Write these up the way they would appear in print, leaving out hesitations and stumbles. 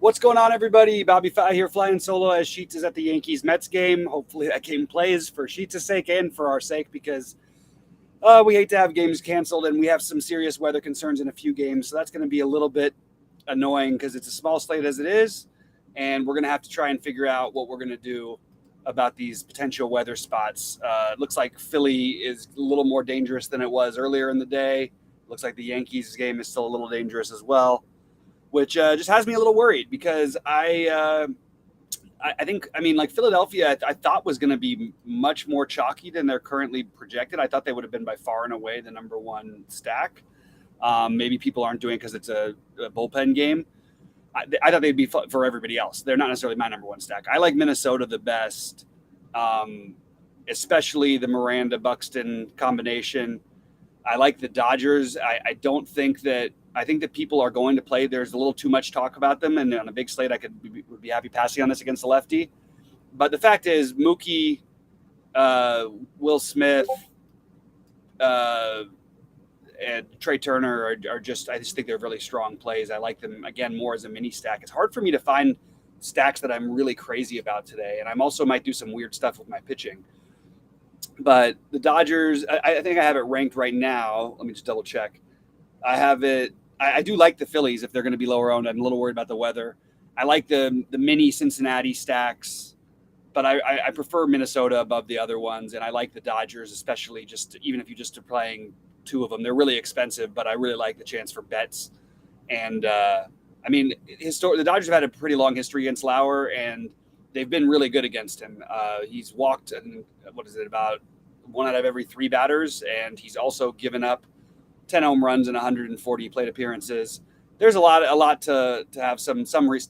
What's going on, everybody? Bobby Fi here, flying solo as Sheets is at the Yankees-Mets game. Hopefully that game plays for Sheets' sake and for our sake, because we hate to have games canceled, and we have some serious weather concerns in a few games. So that's going to be a little bit annoying because it's a small slate as it is, and we're going to have to try and figure out what we're going to do about these potential weather spots. It looks like Philly is a little more dangerous than it was earlier in the day. It looks like the Yankees game is still a little dangerous as well, which just has me a little worried because I think, like Philadelphia, I thought was going to be much more chalky than they're currently projected. I thought they would have been by far and away the number one stack. Maybe people aren't doing it because it's a bullpen game. I thought they'd be for everybody else. They're not necessarily my number one stack. I like Minnesota the best, especially the Miranda-Buxton combination. I like the Dodgers. I think that people are going to play. There's a little too much talk about them, and on a big slate, would be happy passing on this against the lefty. But the fact is, Mookie, Will Smith, and Trey Turner are just. I just think they're really strong plays. I like them again more as a mini stack. It's hard for me to find stacks that I'm really crazy about today, and I'm also might do some weird stuff with my pitching. But the Dodgers, I think I have it ranked right now. Let me just double check. I have it. I do like the Phillies if they're going to be lower owned. I'm a little worried about the weather. I like the mini Cincinnati stacks, but I prefer Minnesota above the other ones, and I like the Dodgers, especially even if you just are playing two of them. They're really expensive, but I really like the chance for bets. And the Dodgers have had a pretty long history against Lauer, and they've been really good against him. He's walked, about 1 out of every 3 batters, and he's also given up 10 home runs and 140 plate appearances. There's a lot to have some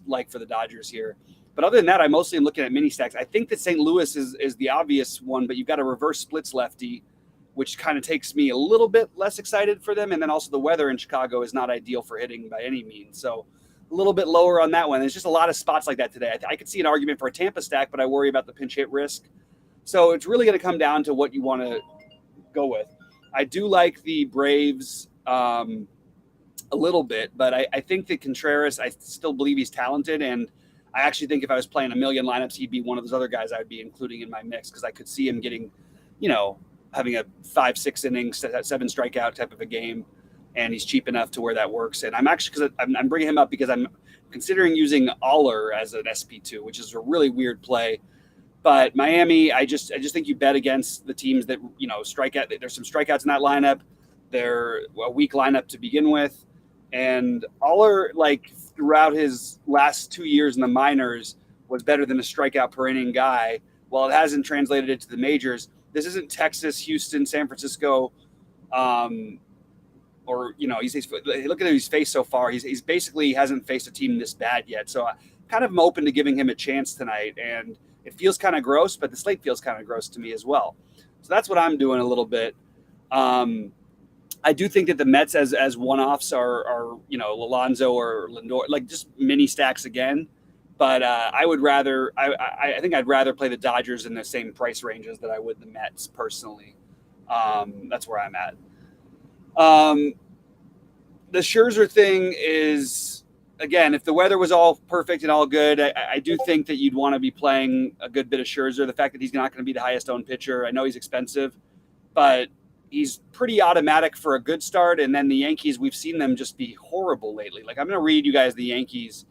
like for the Dodgers here. But other than that, I mostly am looking at mini stacks. I think that St. Louis is the obvious one, but you've got a reverse splits lefty, which kind of takes me a little bit less excited for them. And then also the weather in Chicago is not ideal for hitting by any means. So a little bit lower on that one. There's just a lot of spots like that today. I could see an argument for a Tampa stack, but I worry about the pinch hit risk. So it's really going to come down to what you want to go with. I do like the Braves a little bit, but I think that Contreras, I still believe he's talented. And I actually think if I was playing a million lineups, he'd be one of those other guys I would be including in my mix because I could see him getting, having a 5-6 innings, 7 strikeout type of a game. And he's cheap enough to where that works. And I'm bringing him up because I'm considering using Aller as an SP2, which is a really weird play. But Miami, I just think you bet against the teams that, strike out. There's some strikeouts in that lineup. They're a weak lineup to begin with. And Aller, throughout his last 2 years in the minors, was better than a strikeout per inning guy. While it hasn't translated into the majors, this isn't Texas, Houston, San Francisco, or he's look at who he's faced so far. He's basically hasn't faced a team this bad yet. So I kind of am open to giving him a chance tonight. And it feels kind of gross, but the slate feels kind of gross to me as well. So that's what I'm doing a little bit. I do think that the Mets as one-offs are Alonso or Lindor, just mini stacks again. But I think I'd rather play the Dodgers in the same price ranges that I would the Mets personally. That's where I'm at. The Scherzer thing is, again, if the weather was all perfect and all good, I do think that you'd want to be playing a good bit of Scherzer. The fact that he's not going to be the highest owned pitcher, I know he's expensive, but he's pretty automatic for a good start. And then the Yankees, we've seen them just be horrible lately. I'm going to read you guys the Yankees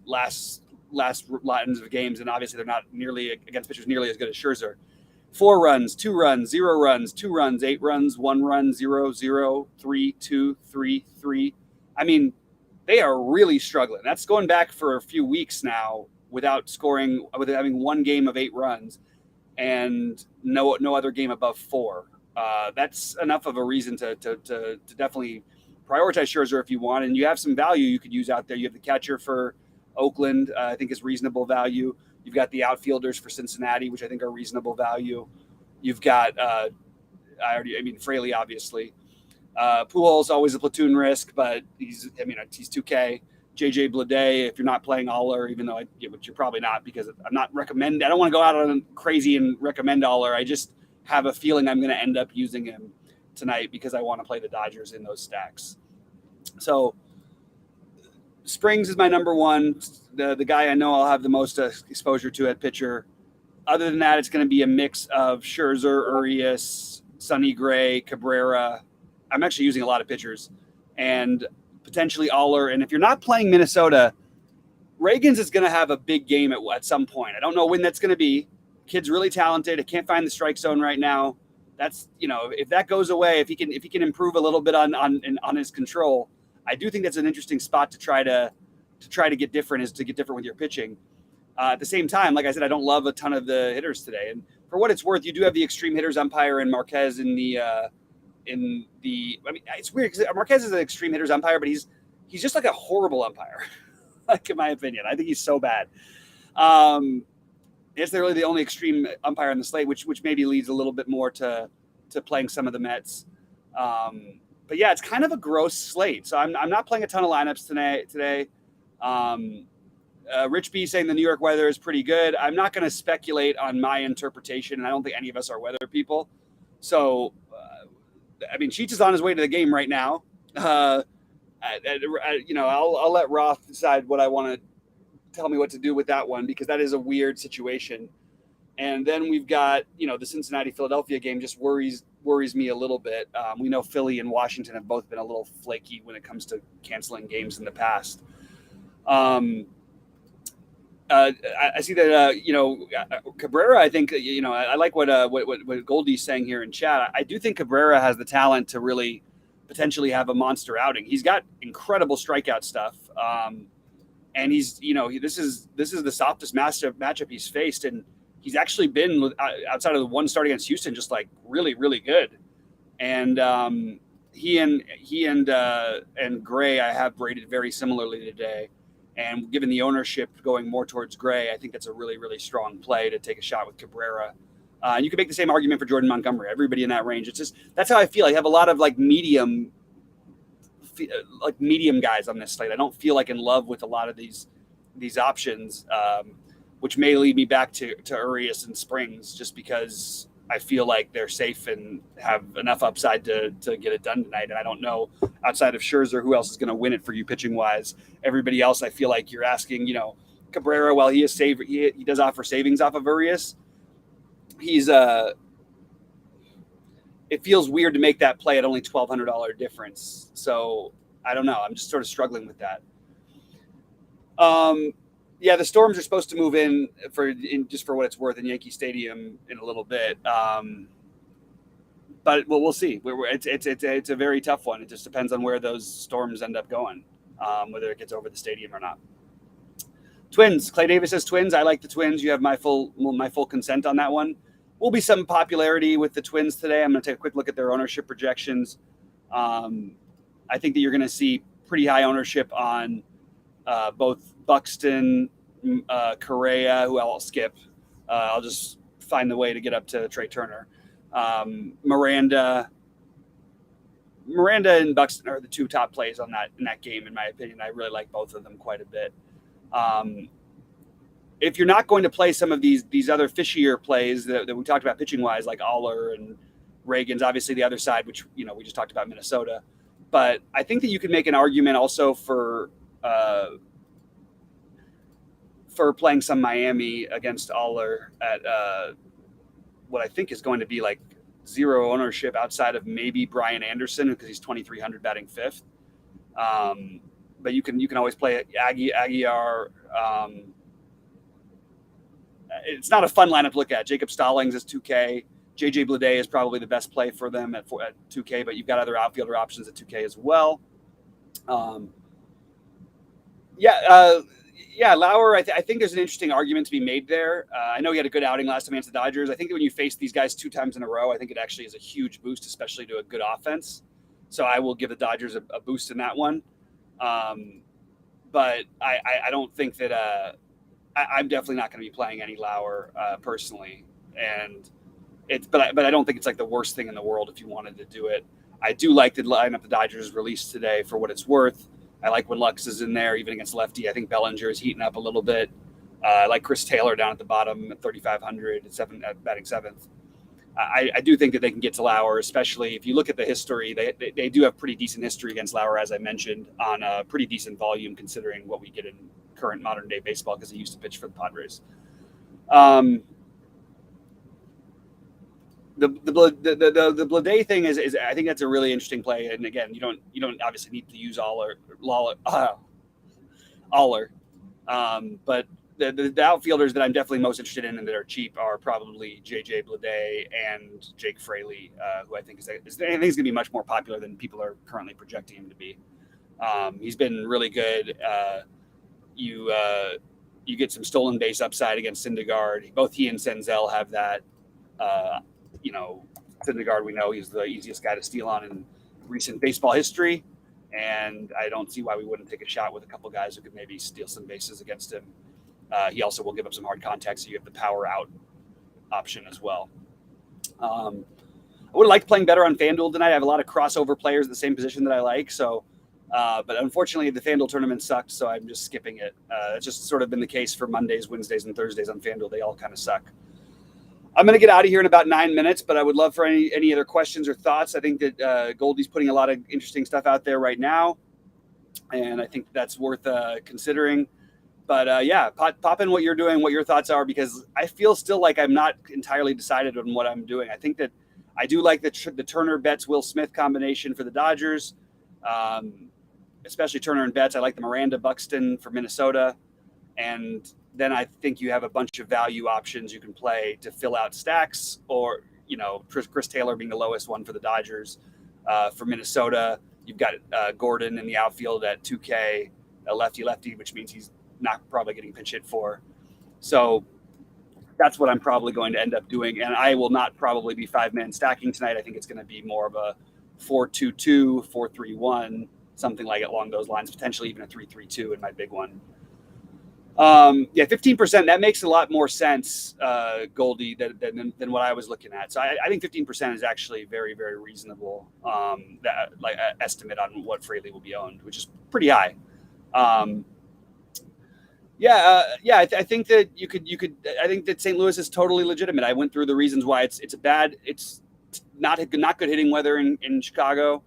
last lines of games, and obviously they're not nearly against pitchers nearly as good as Scherzer. 4 runs, 2 runs, 0 runs, 2 runs, 8 runs, 1 run, 0, 0, 3, 2, 3, 3. They are really struggling. That's going back for a few weeks now without having 1 game of 8 runs and no other game above 4. That's enough of a reason to definitely prioritize Scherzer if you want. And you have some value you could use out there. You have the catcher for Oakland, I think is reasonable value. You've got the outfielders for Cincinnati, which I think are reasonable value. You've got Fraley, obviously. Pujols always a platoon risk, but he's 2K. JJ Bleday, if you're not playing Aller, even though which you're probably not, because I'm not recommend. I don't want to go out on crazy and recommend Aller. I just have a feeling I'm going to end up using him tonight because I want to play the Dodgers in those stacks. So Springs is my number one, the guy I know I'll have the most exposure to at pitcher. Other than that, it's going to be a mix of Scherzer, Urias, Sonny Gray, Cabrera. I'm actually using a lot of pitchers, and potentially Aller. And if you're not playing Minnesota, Reagans is going to have a big game at some point. I don't know when that's going to be. Kid's really talented. I can't find the strike zone right now. That's, if that goes away, if he can improve a little bit on his control, I do think that's an interesting spot to try to get different, is to get different with your pitching. At the same time, like I said, I don't love a ton of the hitters today. And for what it's worth, you do have the extreme hitters umpire and Marquez I mean, it's weird because Marquez is an extreme hitters umpire, but he's just like a horrible umpire, like in my opinion. I think he's so bad. It's really the only extreme umpire on the slate, which maybe leads a little bit more to playing some of the Mets. But yeah, it's kind of a gross slate. So I'm not playing a ton of lineups today. Rich B saying the New York weather is pretty good. I'm not going to speculate on my interpretation, and I don't think any of us are weather people. So, Cheech is on his way to the game right now. I'll let Roth decide what I want to tell me what to do with that one, because that is a weird situation. And then we've got, the Cincinnati-Philadelphia game just worries me a little bit. We know Philly and Washington have both been a little flaky when it comes to canceling games in the past. I see that, Cabrera, I think, I like what Goldie's saying here in chat. I do think Cabrera has the talent to really potentially have a monster outing. He's got incredible strikeout stuff. And he's, this is the softest matchup he's faced. And he's actually been, outside of the one start against Houston, just like really, really good. And he and Gray I have rated very similarly today. And given the ownership going more towards Gray, I think that's a really, really strong play to take a shot with Cabrera. You can make the same argument for Jordan Montgomery. Everybody in that range. It's just, that's how I feel. I have a lot of medium guys on this slate. I don't feel in love with a lot of these options, which may lead me back to Urias and Springs, just because I feel like they're safe and have enough upside to get it done tonight. And I don't know, outside of Scherzer, who else is going to win it for you pitching wise. Everybody else, I feel like you're asking, Cabrera, while he does offer savings off of Urias, he's it feels weird to make that play at only $1,200 difference. So I don't know. I'm just sort of struggling with that. Yeah, the Storms are supposed to move in just for what it's worth in Yankee Stadium in a little bit. But we'll see. It's a very tough one. It just depends on where those Storms end up going, whether it gets over the stadium or not. Twins. Clay Davis says Twins. I like the Twins. You have my full consent on that one. Will be some popularity with the Twins today. I'm going to take a quick look at their ownership projections. I think that you're going to see pretty high ownership on both Buxton, Correa, who I'll skip. I'll just find the way to get up to Trey Turner. Miranda and Buxton are the two top plays in that game, in my opinion. I really like both of them quite a bit. If you're not going to play some of these other fishier plays that we talked about pitching wise, like Aller and Reagan's, obviously the other side, which we just talked about Minnesota, but I think that you could make an argument also for playing some Miami against Aller at what I think is going to be zero ownership outside of maybe Brian Anderson, because he's 2,300 batting fifth. But you can always play Aguiar. It's not a fun lineup to look at. Jacob Stallings is 2K. JJ Bleday is probably the best play for them at 2K, but you've got other outfielder options at 2K as well. Lauer, I think there's an interesting argument to be made there. I know he had a good outing last time against the Dodgers. I think that when you face these guys 2 times in a row, I think it actually is a huge boost, especially to a good offense. So I will give the Dodgers a boost in that one. But I don't think that I'm definitely not going to be playing any Lauer personally. And but I don't think it's the worst thing in the world if you wanted to do it. I do like the lineup the Dodgers released today for what it's worth. I like when Lux is in there, even against lefty. I think Bellinger is heating up a little bit. I like Chris Taylor down at the bottom at 3,500 at batting seventh. I do think that they can get to Lauer, especially if you look at the history. They do have pretty decent history against Lauer, as I mentioned, on a pretty decent volume considering what we get in current modern day baseball because he used to pitch for the Padres. The Blade thing is I think that's a really interesting play. And again, you don't obviously need to use Aller, but the outfielders that I'm definitely most interested in and that are cheap are probably JJ Bleday and Jake Fraley, who I think is going to be much more popular than people are currently projecting him to be. He's been really good. You get some stolen base upside against Syndergaard. Both he and Senzel have that. Syndergaard, we know he's the easiest guy to steal on in recent baseball history, and I don't see why we wouldn't take a shot with a couple guys who could maybe steal some bases against him. He also will give up some hard contact, so you have the power out option as well. I would have liked playing better on FanDuel tonight. I have a lot of crossover players at the same position that I like, so but unfortunately the FanDuel tournament sucked, so I'm just skipping it. It's just sort of been the case for Mondays, Wednesdays, and Thursdays on FanDuel. They all kind of suck. I'm going to get out of here in about 9 minutes, but I would love for any other questions or thoughts. I think that Goldie's putting a lot of interesting stuff out there right now, and I think that's worth considering. But pop in what you're doing, what your thoughts are, because I feel still like I'm not entirely decided on what I'm doing. I think that I do like the Turner Betts Will Smith combination for the Dodgers, especially Turner and Betts. I like the Miranda Buxton for Minnesota, and then I think you have a bunch of value options you can play to fill out stacks, or, Chris Taylor being the lowest one for the Dodgers. For Minnesota, you've got Gordon in the outfield at 2K, a lefty, which means he's not probably getting pinch hit for. So that's what I'm probably going to end up doing. And I will not probably be 5-man stacking tonight. I think it's going to be more of a 4-2-2, 4-3-1, something like along those lines, potentially even a 3-3-2 in my big one. 15%, that makes a lot more sense, Goldie, than what I was looking at. So I think 15% is actually very, very reasonable, estimate on what Fraley will be owned, which is pretty high. I think that I think that St. Louis is totally legitimate. I went through the reasons why it's not good hitting weather in Chicago.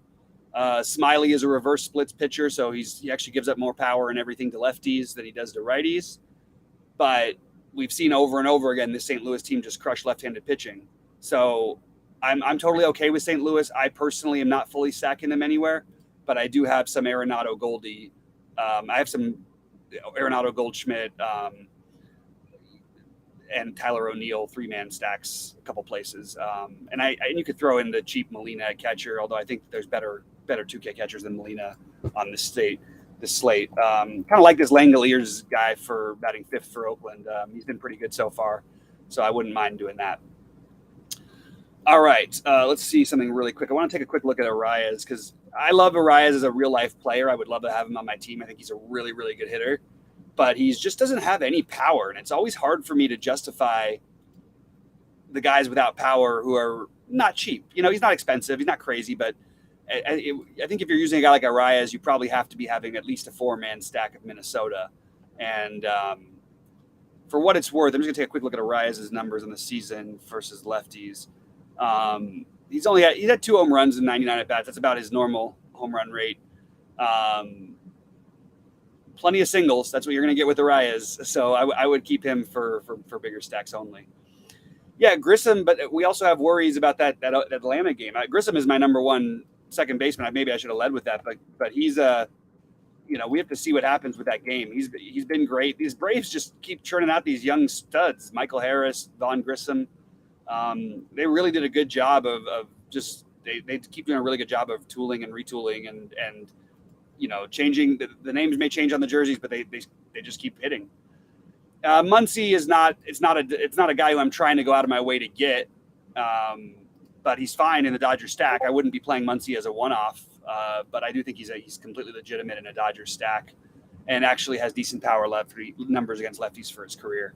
Smiley is a reverse splits pitcher, so he actually gives up more power and everything to lefties than he does to righties. But we've seen over and over again this St. Louis team just crush left-handed pitching. So I'm totally okay with St. Louis. I personally am not fully stacking them anywhere, but I do have some Arenado Goldie. I have some Arenado Goldschmidt and Tyler O'Neill 3-man stacks a couple places. And you could throw in the cheap Molina at catcher, although I think there's better 2K catchers than Molina on this slate. Kind of like this Langoliers guy for batting 5th for Oakland. He's been pretty good so far, so I wouldn't mind doing that. All right, let's see something really quick. I want to take a quick look at Arias because I love Arias as a real-life player. I would love to have him on my team. I think he's a really, really good hitter, but he just doesn't have any power, and it's always hard for me to justify the guys without power who are not cheap. He's not expensive. He's not crazy, but I think if you're using a guy like Arias, you probably have to be having at least a 4-man stack of Minnesota. And for what it's worth, I'm just going to take a quick look at Arias' numbers in the season versus lefties. He's had 2 home runs and 99 at bats. That's about his normal home run rate. Plenty of singles. That's what you're going to get with Arias. So I would keep him for bigger stacks only. Yeah, Grissom, but we also have worries about that Atlanta game. Grissom is my number 1 second baseman. Maybe I should have led with that, but he's we have to see what happens with that game. He's been great. These Braves just keep churning out these young studs. Michael Harris, Vaughn Grissom. They really did a good job of just they keep doing a really good job of tooling and retooling and changing the names may change on the jerseys, but they just keep hitting. Muncy is not a guy who I'm trying to go out of my way to get. But he's fine in the Dodger stack. I wouldn't be playing Muncy as a one-off, but I do think he's completely legitimate in a Dodger stack and actually has decent power numbers against lefties for his career.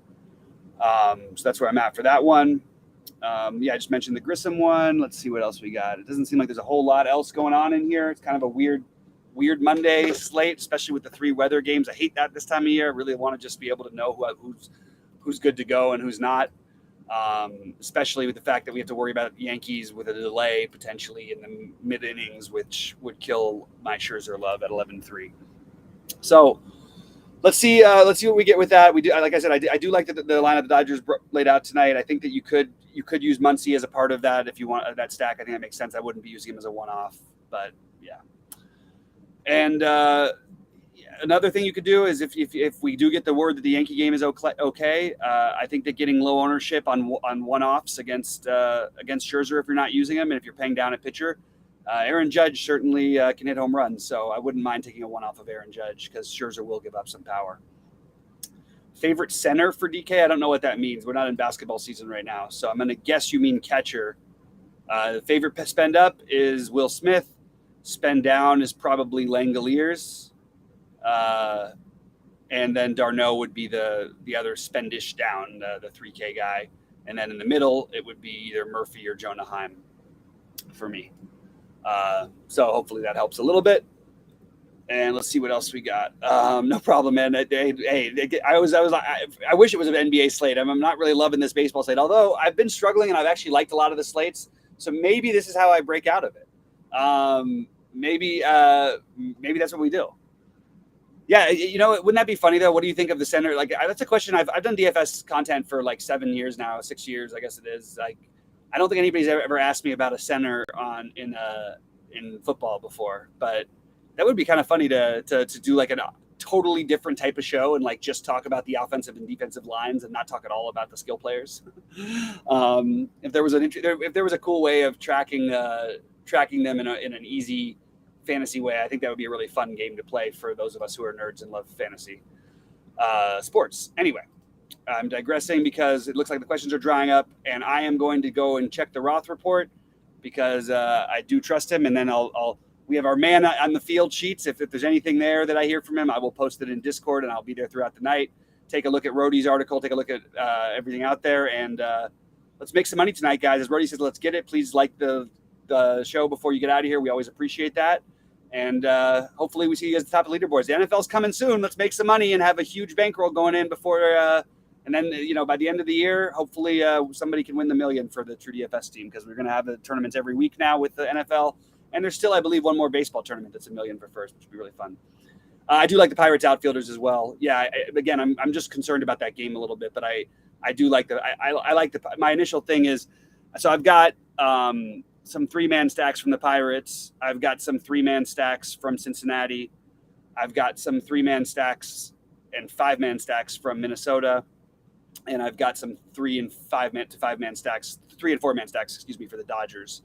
So that's where I'm at for that one. I just mentioned the Grissom one. Let's see what else we got. It doesn't seem like there's a whole lot else going on in here. It's kind of a weird Monday slate, especially with the 3 weather games. I hate that this time of year. I really want to just be able to know who's good to go and who's not. especially with the fact that we have to worry about Yankees with a delay potentially in the mid innings, which would kill my Scherzer love at 11-3. So let's see what we get with that. We do, like I said, I do like the lineup the Dodgers laid out tonight. I think that you could use Muncy as a part of that if you want that stack. I think that makes sense. I wouldn't be using him as a one-off, but yeah. And another thing you could do is if we do get the word that the Yankee game is okay, I think that getting low ownership on one-offs against Scherzer if you're not using him and if you're paying down a pitcher, Aaron Judge certainly can hit home runs. So I wouldn't mind taking a one-off of Aaron Judge because Scherzer will give up some power. Favorite center for DK? I don't know what that means. We're not in basketball season right now, so I'm going to guess you mean catcher. Favorite spend up is Will Smith. Spend down is probably Langoliers. And then Darno would be the other spendish down, the 3K guy. And then in the middle, it would be either Murphy or Jonah Heim for me. So hopefully that helps a little bit. And let's see what else we got. No problem, man. I wish it was an NBA slate. I'm not really loving this baseball slate, although I've been struggling and I've actually liked a lot of the slates. So maybe this is how I break out of it. Maybe that's what we do. Yeah, wouldn't that be funny though? What do you think of the center? Like, that's a question. I've done DFS content for like 7 years now, 6 years, I guess it is. Like, I don't think anybody's ever asked me about a center in football before, but that would be kind of funny to do like a totally different type of show and like just talk about the offensive and defensive lines and not talk at all about the skill players. If there was a cool way of tracking them in an easy fantasy way, I think that would be a really fun game to play for those of us who are nerds and love fantasy sports. Anyway, I'm digressing because it looks like the questions are drying up, and I am going to go and check the Roth report because I do trust him. And then we have our man on the field sheets. If there's anything there that I hear from him, I will post it in Discord, and I'll be there throughout the night. Take a look at Rhodey's article. Take a look at everything out there, and let's make some money tonight, guys. As Rhodey says, let's get it. Please like the show before you get out of here. We always appreciate that. And hopefully we see you guys at the top of the leaderboards. The NFL's coming soon. Let's make some money and have a huge bankroll going in before and then, by the end of the year, hopefully somebody can win the million for the True DFS team because we're going to have the tournaments every week now with the NFL. And there's still, I believe, one more baseball tournament that's $1 million for first, which would be really fun. I do like the Pirates outfielders as well. Yeah, again, I'm just concerned about that game a little bit, but I do like my initial thing is, so I've got some 3-man stacks from the Pirates. I've got some 3-man stacks from Cincinnati. I've got some 3-man stacks and 5-man stacks from Minnesota. And I've got some 3 and 5-man stacks, 3 and 4-man stacks, for the Dodgers.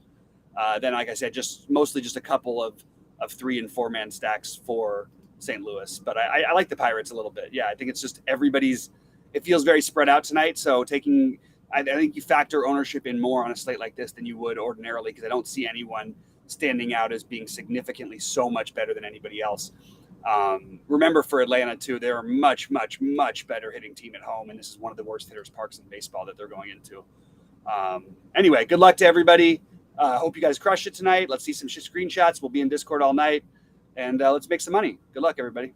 Then, like I said, mostly just a couple of 3 and 4-man stacks for St. Louis. But I like the Pirates a little bit. Yeah, I think it's just it feels very spread out tonight. So I think you factor ownership in more on a slate like this than you would ordinarily because I don't see anyone standing out as being significantly so much better than anybody else. Remember for Atlanta too, they're a much, much, much better hitting team at home. And this is one of the worst hitters parks in baseball that they're going into. Anyway, good luck to everybody. Hope you guys crush it tonight. Let's see some screenshots. We'll be in Discord all night and let's make some money. Good luck, everybody.